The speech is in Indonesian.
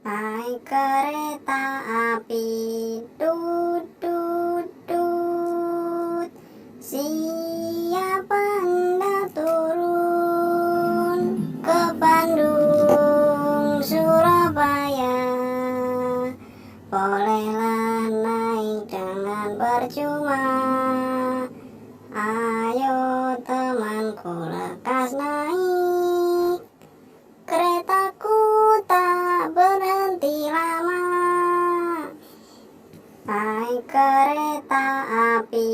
Naik kereta api, tut tut tut. Siapa hendak turun ke Bandung, Surabaya? Bolehlah naik dengan percuma. Ayo temanku lekas naik, keretaku tak berhenti lama. Naik kereta api,